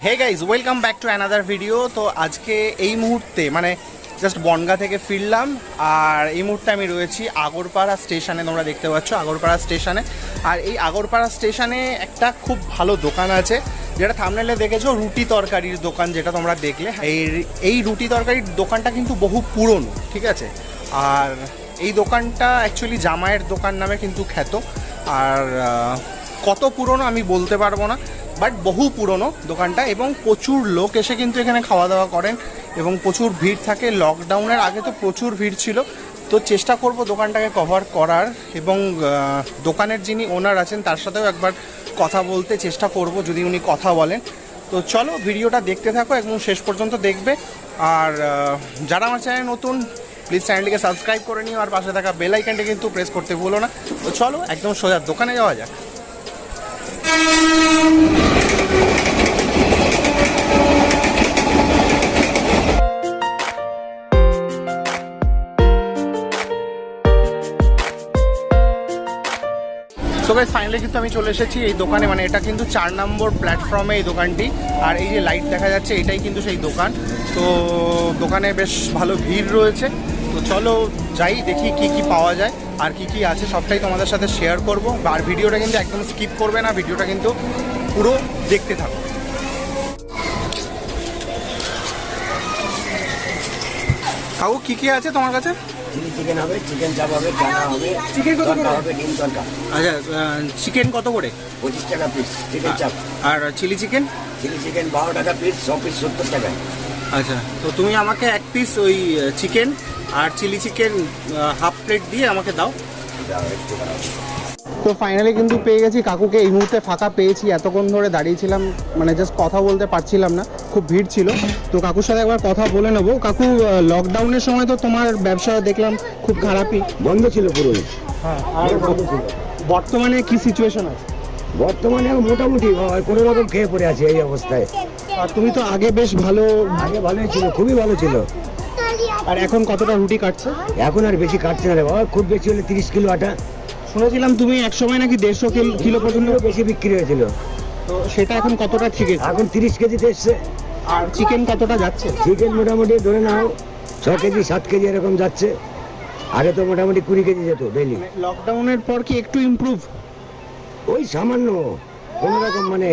Hey guys welcome back to another video. তো আজকে এই মুহূর্তে মানে জাস্ট বনগাঁ থেকে ফিরলাম, আর এই মুহূর্তে আমি রয়েছি আগরপাড়া স্টেশনে। তোমরা দেখতে পাচ্ছ আগরপাড়া স্টেশনে। আর এই আগরপাড়া স্টেশনে একটা খুব ভালো দোকান আছে, যেটা থাম্বনেলে দেখেছো, রুটি তরকারির দোকান, যেটা তোমরা দেখলে। এই রুটি তরকারির দোকানটা কিন্তু বহু পুরনো, ঠিক আছে। আর এই দোকানটা অ্যাকচুয়ালি জামাইয়ের দোকান নামে কিন্তু খ্যাত। আর কত পুরনো আমি বলতে পারবো না, বাট বহু পুরনো দোকানটা, এবং প্রচুর লোক এসে কিন্তু এখানে খাওয়া দাওয়া করেন এবং প্রচুর ভিড় থাকে। লকডাউনের আগে তো প্রচুর ভিড় ছিল। তো চেষ্টা করব দোকানটাকে কভার করার, এবং দোকানের যিনি ওনার আছেন তার সাথেও একবার কথা বলতে চেষ্টা করব যদি উনি কথা বলেন। তো চলো ভিডিওটা দেখতে থাকো, একদম শেষ পর্যন্ত দেখবে। আর যারা আমার চ্যানেল নতুন, প্লিজ চ্যানেলটিকে সাবস্ক্রাইব করে নিও, আর পাশে থাকা বেল আইকনটা কিন্তু প্রেস করতে ভুলো না। তো চলো একদম সোজা দোকানে যাওয়া যাক। সো গাইস ফাইনালি কিন্তু আমি চলে এসেছি এই দোকানে। মানে এটা কিন্তু 4 নম্বর প্ল্যাটফর্মে এই দোকানটি, আর এই যে লাইট দেখা যাচ্ছে এটাই কিন্তু সেই দোকান। তো দোকানে বেশ ভালো ভিড় রয়েছে। তো চলো যাই, দেখি কি কি পাওয়া যায় আর কি কি আছে সবটাই তোমাদের সাথে শেয়ার করব। আর ভিডিওটা কিন্তু একদম স্কিপ করবে না, ভিডিওটা কিন্তু পুরো দেখতে থাকো। কাকু কি কি আছে তোমার কাছে? চিলি চিকেন হবে, চিকেন চাপ হবে, চানা হবে, চিকেন কত করে হবে, ডিম তরকা। আচ্ছা, চিকেন কত করে? 25 টাকা পিস চিকেন চাপ। আর চিলি চিকেন? চিলি চিকেন 12 টাকা পিস, 100 পিস 70 টাকা। আচ্ছা, তো তুমি আমাকে এক পিস ওই চিকেন আর চিলি চিকেন হাফ প্লেট দিয়ে আমাকে দাও। তো ফাইনালি কিন্তু পেয়ে গেছি কাকুকে। এই মুহূর্তে ফাঁকা পেয়েছি, এতক্ষণ ধরে দাঁড়িয়েছিলাম, মানে জাস্ট কথা বলতে পারছিলাম না, খুব ভিড় ছিল। তো কাকুর সাথে একবার কথা বলে নেবো। কাকু, লকডাউনের সময় তো তোমার ব্যবসা দেখলাম খুব খারাপই, বন্ধ ছিল পুরোই। হ্যাঁ, আর বর্তমানে কি সিচুয়েশন আছে? বর্তমানে মোটামুটি কোনো রকম খেয়ে পড়ে আছে এই অবস্থায়। আর তুমি তো আগে বেশ ভালো, আগে ভালোই ছিল, খুবই ভালো ছিল। আর এখন কতটা রুটি কাটছে? এখন আর বেশি কাটছে না রে বাবা, খুব বেশি হলে 30 কিলো আটা। শুনেছিলাম তুমি এক সময় নাকি 150 কিলো পর্যন্ত বেশি বিক্রি হয়েছিল। তো সেটা এখন কতটা ঠিক আছে? এখন 30 কেজিতে এসছে। আর চিকেন কতটা যাচ্ছে? চিকেন মোটামুটি ধরে নাও 6 কেজি 7 কেজি এরকম যাচ্ছে। আগে তো মোটামুটি 20 কেজি যেত ডেইলি। লকডাউনের পর কি একটু ইমপ্রুভ? ওই সামান্য কোনো রকম, মানে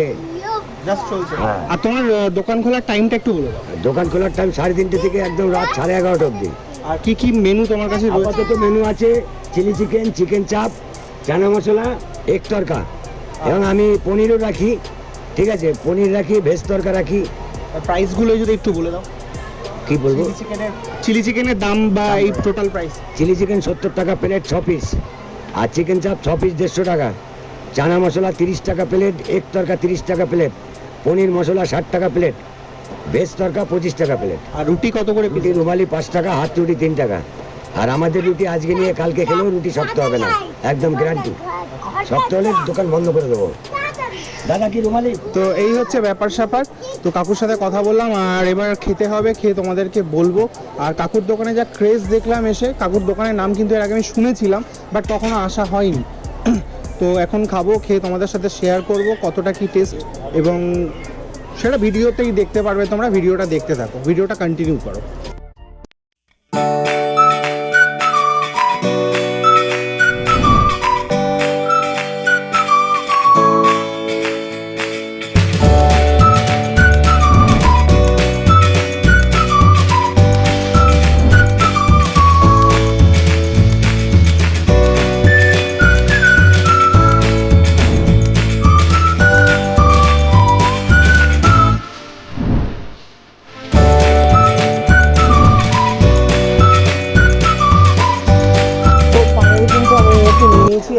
জাস্ট চলছে। হ্যাঁ। আর তোমার দোকান খোলার টাইমটা একটু বলে দাও। দোকান খোলার টাইম 3:30 থেকে একদম রাত 11:30 অবধি। আর কি কি মেনু তোমার কাছে রয়েছে? আপাতত মেনু আছে চিলি চিকেন, চিকেন চাপ, চানা মশলা, এক তরকা, এবং আমি পনিরও রাখি। ঠিক আছে, পনির রাখি, ভেজ তরকা রাখি। প্রাইসগুলো যদি একটু বলে দাও। কি বলবো? চিলি চিকেনের দাম বা এই টোটাল প্রাইস? চিলি চিকেন 70 টাকা প্লেট 6 পিস, আর চিকেন চাপ 6 পিস 150 টাকা, চানা মশলা 30 টাকা প্লেট, এক তরকা 30 টাকা প্লেট, পনির মশলা 60 টাকা প্লেট, ভেজ তরকা 25 টাকা প্লেট। আর রুটি কত করে? রুটি রুমালি 5 টাকা, হাত রুটি 3 টাকা। আর আমাদের রুটি আজকে নিয়ে কালকে খেলেও রুটি শক্ত হবে না, একদম গ্যারান্টি। শক্ত হলে দোকান বন্ধ করে দেবো। দাদা কি রুমালি? তো এই হচ্ছে ব্যাপার স্যাপার। তো কাকুর সাথে কথা বললাম, আর এবার খেতে হবে, খেয়ে তোমাদেরকে বলবো। আর কাকুর দোকানে যা ক্রেজ দেখলাম এসে, কাকুর দোকানের নাম কিন্তু এর আগে আমি শুনেছিলাম, বাট তখনও আসা হয়নি। তো এখন খাবো, খেয়ে তোমাদের সাথে শেয়ার করব কতটা কি টেস্ট, এবং সেটা ভিডিওতেই দেখতে পারবে তোমরা। ভিডিওটা দেখতে থাকো, ভিডিওটা কন্টিনিউ করো।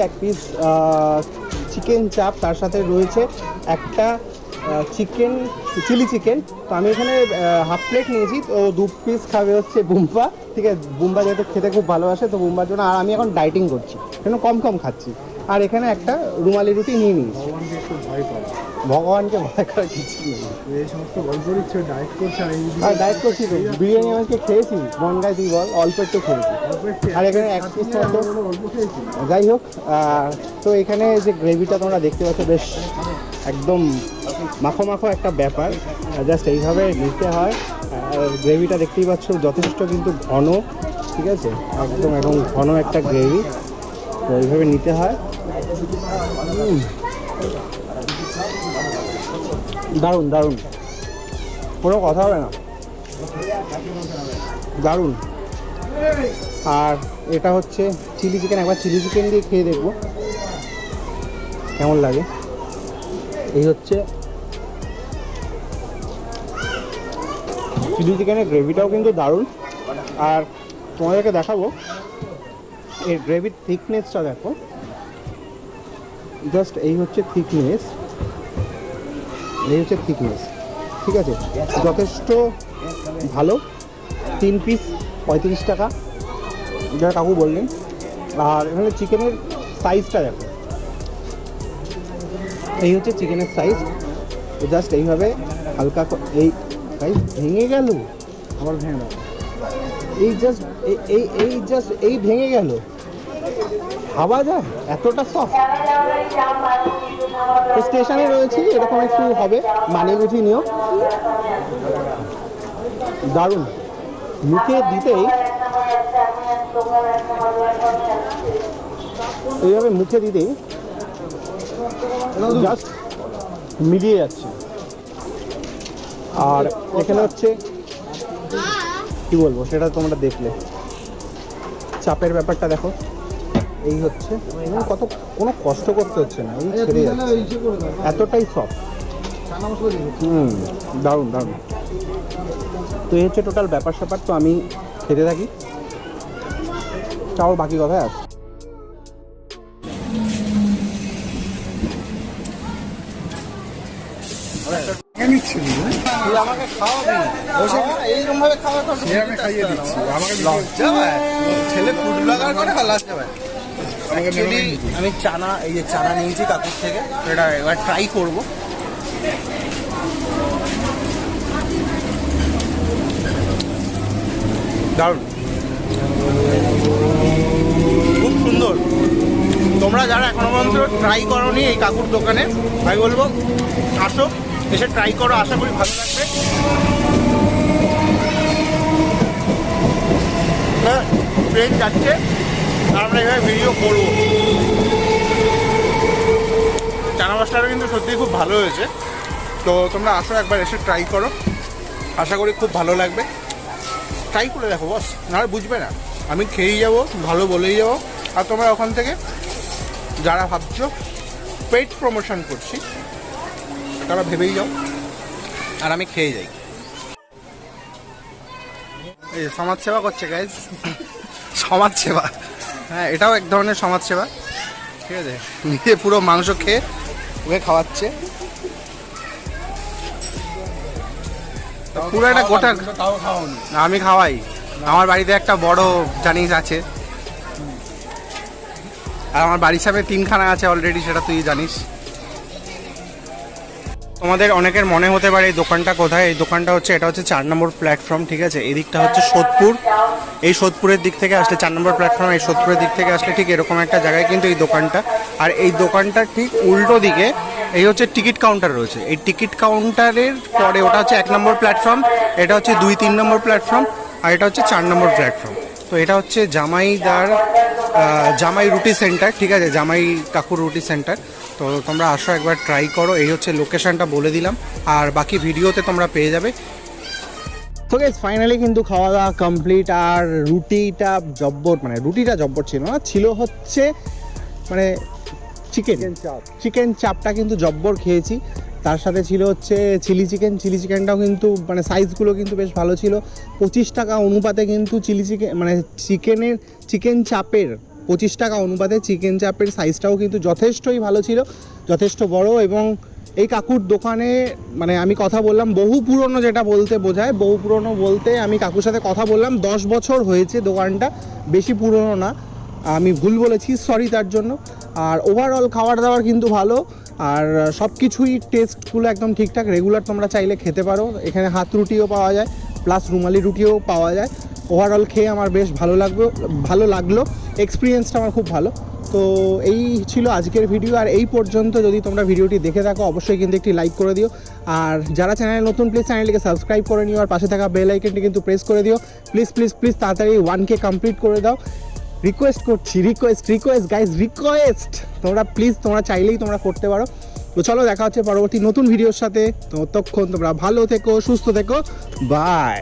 এক পিস চিকেন চাপ, তার সাথে রয়েছে একটা চিকেন চিলি চিকেন। তো আমি এখানে হাফ প্লেট নিয়েছি। তো 2 পিস খাবে হচ্ছে বুম্বা, ঠিক আছে। বুম্বা যেহেতু খেতে খুব ভালোবাসে, তো বুম্বার জন্য। আর আমি এখন ডাইটিং করছি, কেন কম খাচ্ছি। আর এখানে একটা রুমালি রুটি নিয়ে নিয়েছি। ভগবানকে ভয় করার কিছু নেই। এই সমস্ত গল্প দিচ্ছে ডায়েট করছে, আর ডায়েট করছি তো। বিরিয়ানি আজকে খেয়েছি, বনগায় তুই বল, অল্প একটু খেয়েছি। আর এখানে এক পিস মতো, যাই হোক। তো এখানে যে গ্রেভিটা তোমরা দেখতে পাচ্ছ বেশ একদম মাখো মাখো একটা ব্যাপার, জাস্ট এইভাবে নিতে হয়। গ্রেভিটা দেখতেই পাচ্ছ যথেষ্ট কিন্তু ঘন, ঠিক আছে, একদম এখন ঘন একটা গ্রেভি, তো এইভাবে নিতে হয়। দারুণ দারুণ, কোনো কথা হবে না, দারুণ। আর এটা হচ্ছে চিলি চিকেন, একবার চিলি চিকেন দিয়ে খেয়ে দেখবো কেমন লাগে। এই হচ্ছে চিলি চিকেনের গ্রেভিটাও কিন্তু দারুণ। আর তোমাদেরকে দেখাবো এই গ্রেভির থিকনেসটা, দেখো জাস্ট এই হচ্ছে থিকনেস, এই হচ্ছে থিকনেস, ঠিক আছে, যথেষ্ট ভালো। 3 পিস 35 টাকা, যেটা কাকু বললেন। আর এখানে চিকেনের সাইজটা দেখো, এই হচ্ছে চিকেনের সাইজ, জাস্ট এইভাবে হালকা এই সাইজ ভেঙে গেল, আবার ভেঙে দাও, এই জাস্ট এই ভেঙে গেল, ভাবা যায় এতটা সফট। স্টেশনে রয়েছি, এরকম একটু হবে, মানে বুঝি নিও। দারুণ, মুখে দিতেই এইভাবে মুখে দিতেই জাস্ট মিলিয়ে যাচ্ছে। আর এখানে হচ্ছে কি বলবো, সেটা তোমরা দেখলে, চাপের ব্যাপারটা দেখো, এই হচ্ছে কত, কোনো কষ্ট করতে হচ্ছে না, এই ছেড়ে যাচ্ছে, এতটাই সফট। দারুণ দারুণ। তো এই হচ্ছে টোটাল ব্যাপার স্যাপার। তো আমি খেতে থাকি, তাও বাকি কথায় আছে। আমাকে খাওয়াবি, এইরকম ভাবে খাওয়া তো খাইয়ে দিচ্ছি, আমাকে লজ্জা ভাই, ছেলে ফুড ব্লগার করে লজ্জা ভাই। অ্যাকচুয়ালি আমি চানা, এই যে চানা নিয়েছি কাকুর থেকে, এটা এবার ট্রাই করব। দারুণ, খুব সুন্দর। তোমরা যারা এখনো পর্যন্ত ট্রাই করোনি এই কাকুর দোকানে, আমি বলবো আসো, এসে ট্রাই করো, আশা করি ভালো লাগবে। ট্রেন যাচ্ছে আর আমরা এভাবে ভিডিও করবো। চানা মশলাটা কিন্তু সত্যিই খুব ভালো হয়েছে। তো তোমরা আসো, একবার এসে ট্রাই করো, আশা করি খুব ভালো লাগবে। ট্রাই করে দেখো বস, নাহলে বুঝবে না। আমি খেয়েই যাবো, ভালো বলেই যাবো। আর তোমরা ওখান থেকে যারা ভাবছো পেইড প্রমোশন করছি, তারা ভেবেই যাও, আর আমি খেয়ে যাই। এই সমাজসেবা করছে গাইজ, সমাজসেবা, হ্যাঁ এটাও এক ধরনের সমাজসেবা, ঠিক আছে। নিজে পুরো মাংস খেয়ে ওকে খাওয়াচ্ছে, পুরো একটা গোটা। আমি খাওয়াই, আমার বাড়িতে একটা বড় জানিস আছে, আর আমার বাড়ির সামনে 3খানা আছে অলরেডি, সেটা তুই জানিস। তোমাদের অনেকের মনে হতে পারে এই দোকানটা কোথায়। এই দোকানটা হচ্ছে, এটা হচ্ছে 4 নম্বর প্ল্যাটফর্ম, ঠিক আছে। এই দিকটা হচ্ছে সোদপুর, এই সোদপুরের দিক থেকে আসলে 4 নম্বর প্ল্যাটফর্ম, এই সোদপুরের দিক থেকে আসলে ঠিক এরকম একটা জায়গায় কিন্তু এই দোকানটা। আর এই দোকানটার ঠিক উল্টো দিকে এই হচ্ছে টিকিট কাউন্টার রয়েছে। এই টিকিট কাউন্টারের পরে ওটা হচ্ছে 1 নম্বর প্ল্যাটফর্ম, এটা হচ্ছে 2-3 নম্বর প্ল্যাটফর্ম, আর এটা হচ্ছে 4 নম্বর প্ল্যাটফর্ম। তো এটা হচ্ছে জামাই রুটি সেন্টার, ঠিক আছে, জামাই কাকুর রুটি সেন্টার। তো তোমরা আসো, একবার ট্রাই করো। এই হচ্ছে লোকেশনটা বলে দিলাম, আর বাকি ভিডিওতে তোমরা পেয়ে যাবে। তো গাইস ফাইনালি কিন্তু খাওয়া দাওয়া কমপ্লিট। আর রুটিটা জব্বর, মানে রুটিটা জব্বর ছিল না, ছিল হচ্ছে মানে চিকেন চাপটা কিন্তু জব্বর খেয়েছি। তার সাথে ছিল হচ্ছে চিলি চিকেনটাও কিন্তু মানে সাইজগুলো কিন্তু বেশ ভালো ছিল। 25 টাকা অনুপাতে কিন্তু মানে চিকেন চাপের 25 টাকা অনুপাতে চিকেন চাপের সাইজটাও কিন্তু যথেষ্টই ভালো ছিল, যথেষ্ট বড়। এবং এই কাকুর দোকানে মানে আমি কথা বললাম, বহু পুরনো, যেটা বলতে বোঝায় বহু পুরনো বলতে আমি কাকুর সাথে কথা বললাম, 10 বছর হয়েছে দোকানটা, বেশি পুরনো না, আমি ভুল বলেছি, সরি তার জন্য। আর ওভারঅল খাবার দাবার কিন্তু ভালো, আর সব কিছুই টেস্টগুলো একদম ঠিকঠাক, রেগুলার তোমরা চাইলে খেতে পারো। এখানে হাত রুটিও পাওয়া যায়, প্লাস রুমালি রুটিও পাওয়া যায়। ওভারঅল খেয়ে আমার বেশ ভালো লাগলো, এক্সপিরিয়েন্সটা আমার খুব ভালো। তো এই ছিল আজকের ভিডিও, আর এই পর্যন্ত যদি তোমরা ভিডিওটি দেখে থাকো অবশ্যই কিন্তু একটি লাইক করে দিও, আর যারা চ্যানেলে নতুন প্লিজ চ্যানেলটিকে সাবস্ক্রাইব করে নিও, আর পাশে থাকা বেল আইকনটি কিন্তু প্রেস করে দিও। প্লিজ প্লিজ প্লিজ তাড়াতাড়ি 1K কমপ্লিট করে দাও, রিকোয়েস্ট করছি, রিকোয়েস্ট গাইজ, রিকোয়েস্ট। তোমরা প্লিজ, তোমরা চাইলেই তোমরা করতে পারো। তো চলো দেখা হচ্ছে পরবর্তী নতুন ভিডিওর সাথে। তো ততক্ষণ তোমরা ভালো থেকো, সুস্থ থেকো, বাই।